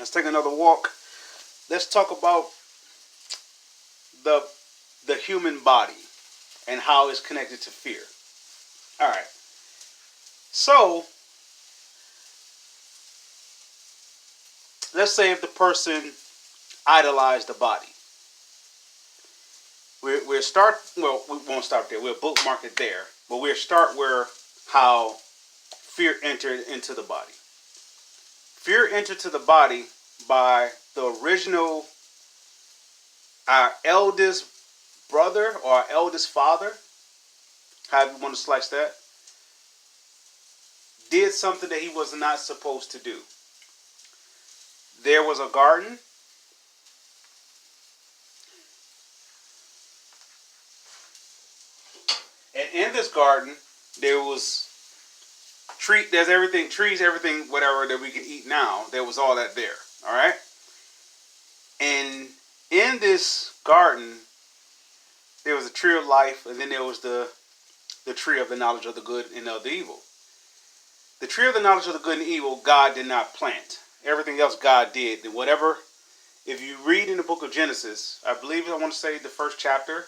Let's take another walk. Let's talk about the the human body and how it's connected to fear. All right. So let's say if the person idolized the body, we'll start. Well, we won't start there. We'll bookmark it there, but we'll start where how fear entered into the body. Fear entered to the body by the original, our eldest brother or our eldest father, however you want to slice that, did something that he was not supposed to do. There was a garden. And in this garden, there was there's everything, trees, everything, whatever that we can eat now. There was all that there. All right. And in this garden, there was a tree of life, and then there was the tree of the knowledge of the good and of the evil. The tree of the knowledge of the good and evil, God did not plant. Everything else God did. And whatever, if you read in the book of Genesis, I believe I want to say the first chapter,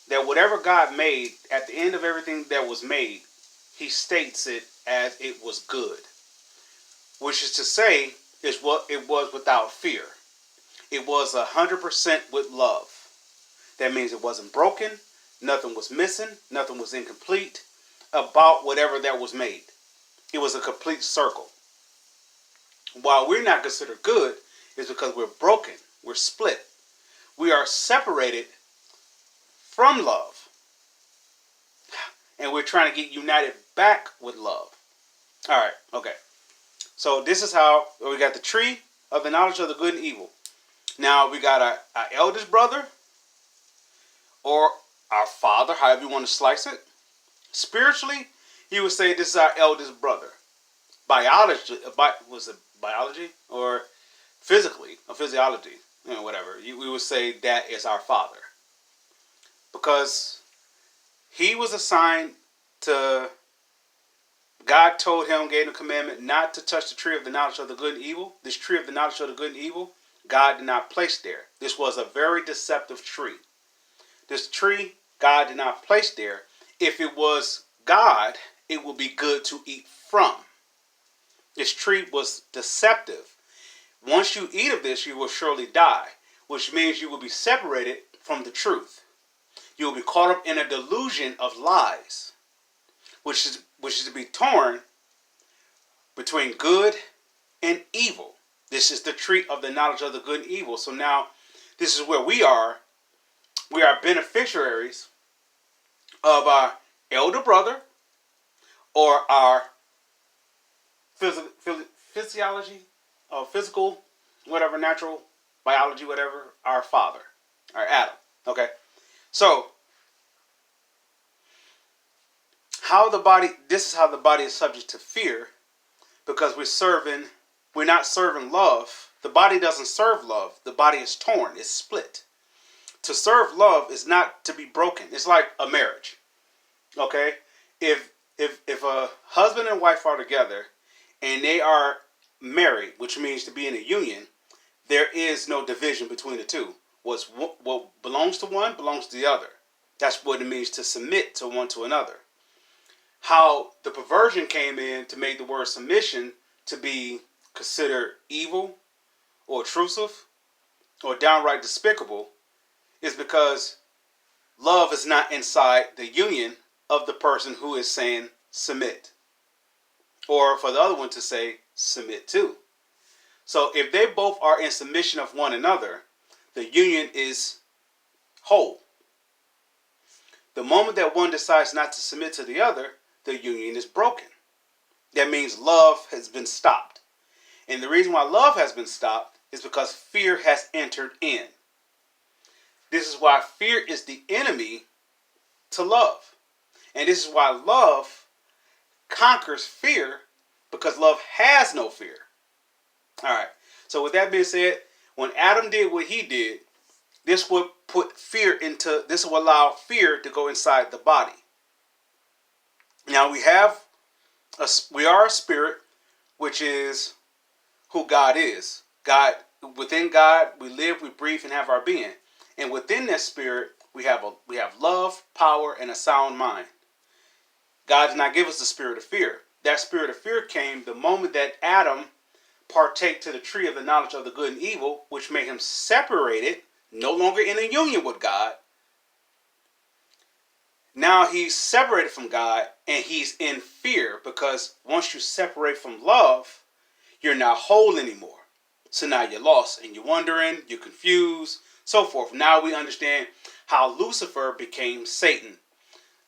that whatever God made, at the end of everything that was made, he states it as it was good. Which is to say, is what it was without fear. It was 100% with love. That means it wasn't broken, nothing was missing, nothing was incomplete about whatever that was made. It was a complete circle. While we're not considered good, it's because we're broken, we're split. We are separated from love. And we're trying to get united back with love. All right, okay. So this is how we got the tree of the knowledge of the good and evil. Now we got our eldest brother or our father, however you want to slice it. Spiritually, he would say this is our eldest brother. Biology, was it biology or physically or physiology, whatever. We would say that is our father, because he was assigned to. God told him, gave him a commandment not to touch the tree of the knowledge of the good and evil. This tree of the knowledge of the good and evil, God did not place there. This was a very deceptive tree. This tree, God did not place there. If it was God, it would be good to eat from. This tree was deceptive. Once you eat of this, you will surely die, which means you will be separated from the truth. You will be caught up in a delusion of lies, which is to be torn between good and evil. This is the tree of the knowledge of the good and evil. So now, this is where we are. We are beneficiaries of our elder brother or our physiology, physical, whatever, natural, biology, whatever, our father, our Adam. Okay? So, this is how the body is subject to fear, because we're not serving love. The body doesn't serve love. The body is torn, it's split. To serve love is not to be broken. It's like a marriage. Okay? If a husband and wife are together and they are married, which means to be in a union, there is no division between the two. What belongs to one belongs to the other. That's what it means to submit to one to another. How the perversion came in to make the word submission to be considered evil or intrusive or downright despicable is because love is not inside the union of the person who is saying submit. Or for the other one to say submit to. So if they both are in submission of one another, the union is whole. The moment that one decides not to submit to the other, the union is broken. That means love has been stopped. And the reason why love has been stopped is because fear has entered in. This is why fear is the enemy to love. And this is why love conquers fear, because love has no fear. All right. So with that being said, when Adam did what he did, this would allow fear to go inside the body. Now we are a spirit, which is who God is. God, within God, we live, we breathe, and have our being. And within that spirit, we have love, power, and a sound mind. God did not give us the spirit of fear. That spirit of fear came the moment that Adam partake to the tree of the knowledge of the good and evil, which made him separated, no longer in a union with God. Now he's separated from God and he's in fear, because once you separate from love, you're not whole anymore. So now you're lost and you're wondering, you're confused, so forth. Now we understand how Lucifer became Satan.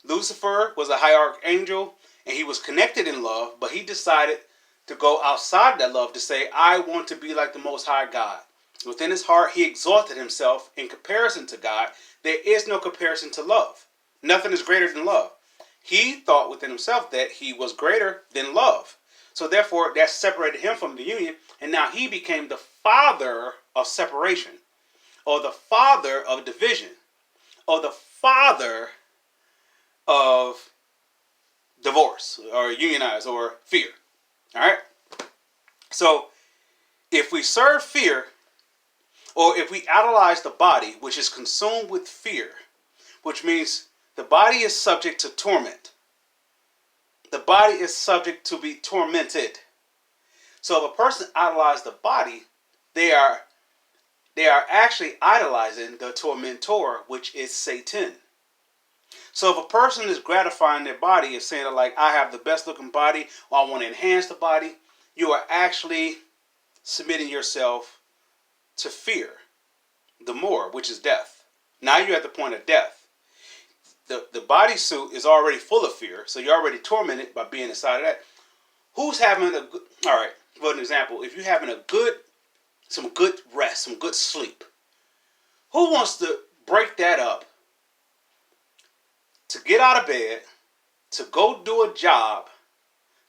Lucifer was a high archangel and he was connected in love, but he decided to go outside that love to say, I want to be like the Most High God. Within his heart, he exalted himself in comparison to God. There is no comparison to love. Nothing is greater than love. He thought within himself that he was greater than love. So therefore, that separated him from the union, and now he became the father of separation, or the father of division, or the father of divorce, or unionize, or fear. All right? So, if we serve fear, or if we idolize the body, which is consumed with fear, which means the body is subject to torment. The body is subject to be tormented. So if a person idolizes the body, they are actually idolizing the tormentor, which is Satan. So if a person is gratifying their body and saying like, I have the best looking body, or I want to enhance the body, you are actually submitting yourself to fear, the more, which is death. Now you're at the point of death. The bodysuit is already full of fear, so you're already tormented by being inside of that. Who's having a good, all right, for an example, if you're having some good rest, some good sleep, who wants to break that up to get out of bed, to go do a job,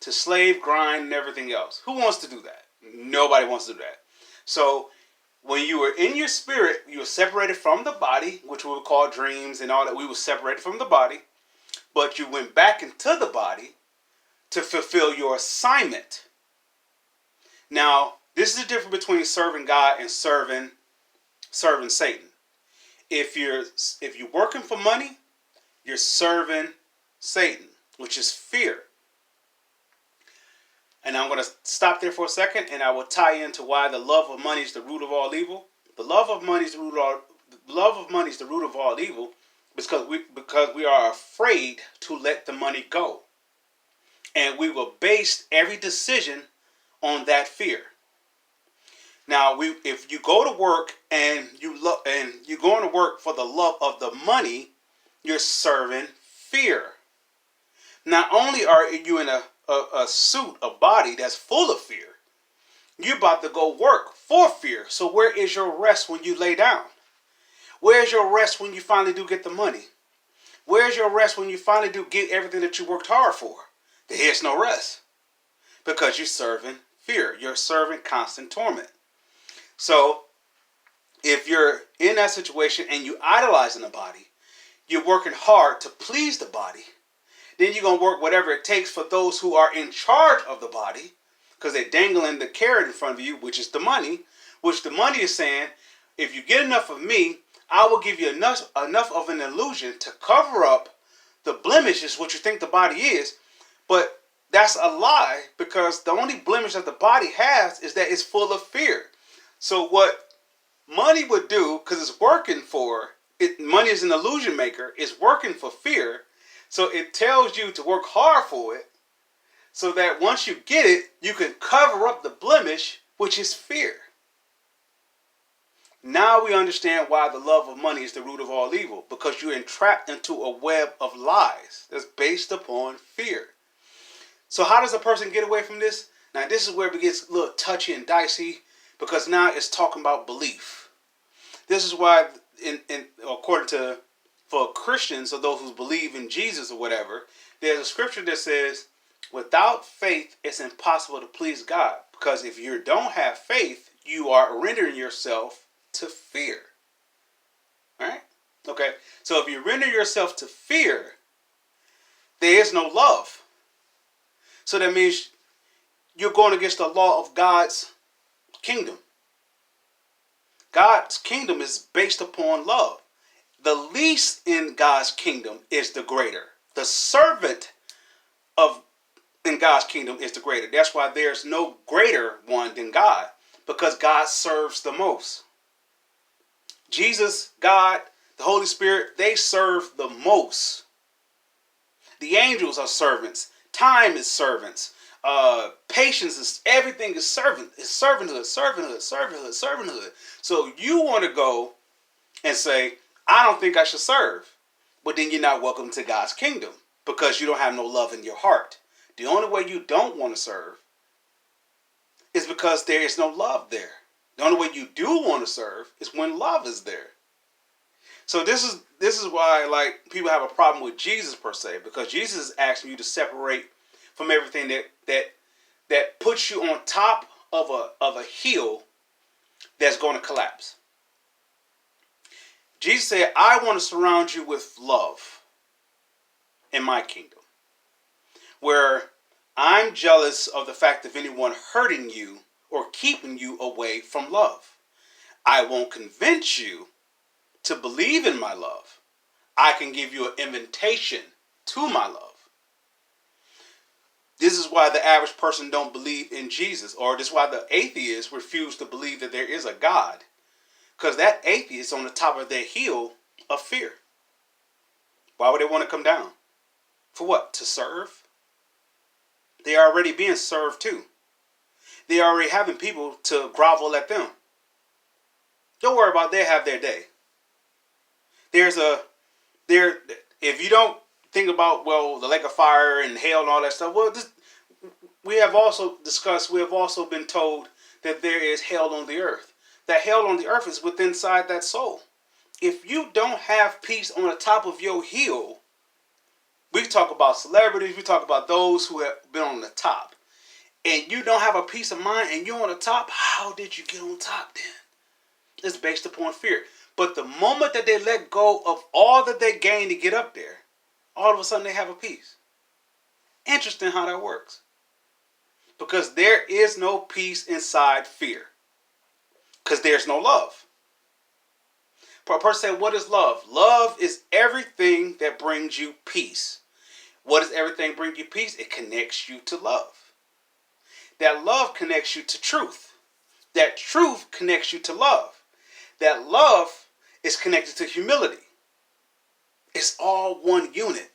to slave, grind, and everything else? Who wants to do that? Nobody wants to do that. So when you were in your spirit, you were separated from the body, which we would call dreams and all that. We were separated from the body, but you went back into the body to fulfill your assignment. Now, this is the difference between serving God and serving Satan. If you're working for money, you're serving Satan, which is fear. And I'm going to stop there for a second, and I will tie into why the love of money is the root of all evil. The love of money is the root of all evil, because we are afraid to let the money go, and we will base every decision on that fear. Now, if you go to work and you're going to work for the love of the money, you're serving fear. Not only are you in a suit, a body that's full of fear, you're about to go work for fear. So where is your rest when you lay down? Where's your rest when you finally do get the money? Where's your rest when you finally do get everything that you worked hard for? There's no rest, because you're serving fear. You're serving constant torment. So if you're in that situation and you idolizing the body, you're working hard to please the body, then you're going to work whatever it takes for those who are in charge of the body, because they're dangling the carrot in front of you, which is the money, which the money is saying, if you get enough of me, I will give you enough of an illusion to cover up the blemishes, what you think the body is. But that's a lie, because the only blemish that the body has is that it's full of fear. So what money would do, because it's working for it, money is an illusion maker, it's working for fear. So it tells you to work hard for it, so that once you get it, you can cover up the blemish, which is fear. Now we understand why the love of money is the root of all evil, because you're entrapped into a web of lies that's based upon fear. So how does a person get away from this? Now this is where it gets a little touchy and dicey, because now it's talking about belief. This is why, according to, for Christians or those who believe in Jesus or whatever, there's a scripture that says, without faith, it's impossible to please God. Because if you don't have faith, you are rendering yourself to fear. All right? Okay. So if you render yourself to fear, there is no love. So that means you're going against the law of God's kingdom. God's kingdom is based upon love. The least in God's kingdom is the greater. The servant of in God's kingdom is the greater. That's why there's no greater one than God, because God serves the most. Jesus, God, the Holy Spirit, they serve the most. The angels are servants. Time is servants. Patience is everything is servant. It's servanthood. So you want to go and say, I don't think I should serve. But then you're not welcome to God's kingdom because you don't have no love in your heart. The only way you don't want to serve is because there is no love there. The only way you do want to serve is when love is there. So this is why like people have a problem with Jesus per se, because Jesus is asking you to separate from everything that puts you on top of a hill that's going to collapse. Jesus said, I want to surround you with love in my kingdom, where I'm jealous of the fact of anyone hurting you or keeping you away from love. I won't convince you to believe in my love. I can give you an invitation to my love. This is why the average person don't believe in Jesus, or this is why the atheists refuse to believe that there is a God, because that atheist is on the top of their hill of fear. Why would they want to come down? For what? To serve? They are already being served too. They are already having people to grovel at them. Don't worry about it. They have their day. If you don't think about, well, the lake of fire and hell and all that stuff, well, we have also been told that there is hell on the earth. That hell on the earth is within inside that soul. If you don't have peace on the top of your hill, we talk about celebrities, we talk about those who have been on the top, and you don't have a peace of mind and you're on the top, how did you get on top then? It's based upon fear. But the moment that they let go of all that they gained to get up there, all of a sudden they have a peace. Interesting how that works. Because there is no peace inside fear. Because there's no love. A person said, what is love? Love is everything that brings you peace. What does everything bring you peace? It connects you to love. That love connects you to truth. That truth connects you to love. That love is connected to humility. It's all one unit.